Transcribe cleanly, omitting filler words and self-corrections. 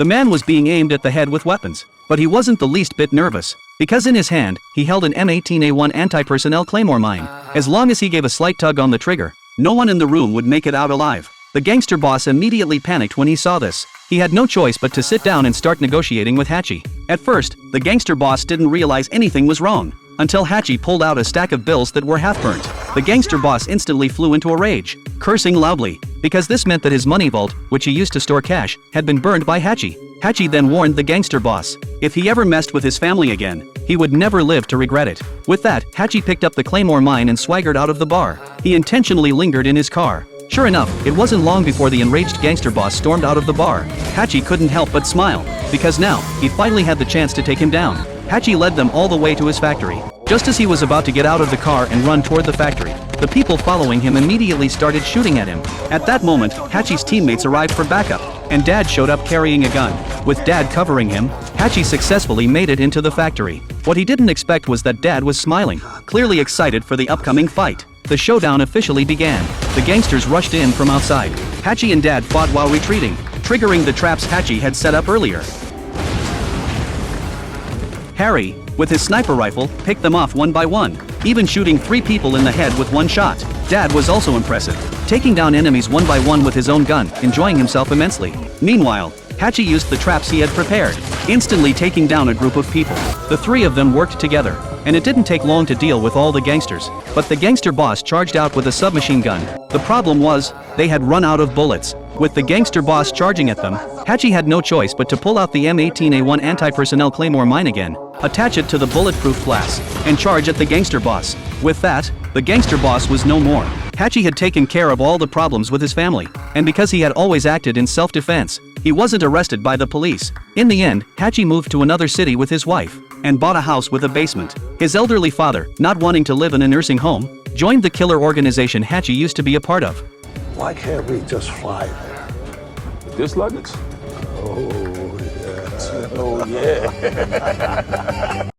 The man was being aimed at the head with weapons, but he wasn't the least bit nervous, because in his hand, he held an M18A1 anti-personnel claymore mine. As long as he gave a slight tug on the trigger, no one in the room would make it out alive. The gangster boss immediately panicked when he saw this. He had no choice but to sit down and start negotiating with Hachi. At first, the gangster boss didn't realize anything was wrong, until Hachi pulled out a stack of bills that were half-burnt. The gangster boss instantly flew into a rage, cursing loudly, because this meant that his money vault, which he used to store cash, had been burned by Hachi. Hachi then warned the gangster boss, if he ever messed with his family again, he would never live to regret it. With that, Hachi picked up the claymore mine and swaggered out of the bar. He intentionally lingered in his car. Sure enough, it wasn't long before the enraged gangster boss stormed out of the bar. Hachi couldn't help but smile, because now, he finally had the chance to take him down. Hachi led them all the way to his factory. Just as he was about to get out of the car and run toward the factory, the people following him immediately started shooting at him. At that moment, Hachi's teammates arrived for backup, and Dad showed up carrying a gun. With Dad covering him, Hachi successfully made it into the factory. What he didn't expect was that Dad was smiling, clearly excited for the upcoming fight. The showdown officially began. The gangsters rushed in from outside. Hachi and Dad fought while retreating, triggering the traps Hachi had set up earlier. Harry, with his sniper rifle, picked them off one by one, even shooting 3 people in the head with one shot. Dad was also impressive, taking down enemies one by one with his own gun, enjoying himself immensely. Meanwhile, Hachi used the traps he had prepared, instantly taking down a group of people. The 3 of them worked together, and it didn't take long to deal with all the gangsters. But the gangster boss charged out with a submachine gun. The problem was, they had run out of bullets. With the gangster boss charging at them, Hachi had no choice but to pull out the M18A1 anti-personnel claymore mine again, attach it to the bulletproof glass, and charge at the gangster boss. With that, the gangster boss was no more. Hachi had taken care of all the problems with his family, and because he had always acted in self-defense, he wasn't arrested by the police. In the end, Hachi moved to another city with his wife, and bought a house with a basement. His elderly father, not wanting to live in a nursing home, joined the killer organization Hachi used to be a part of. Why can't we just fly there? With this luggage? Oh, yeah. Oh, yeah.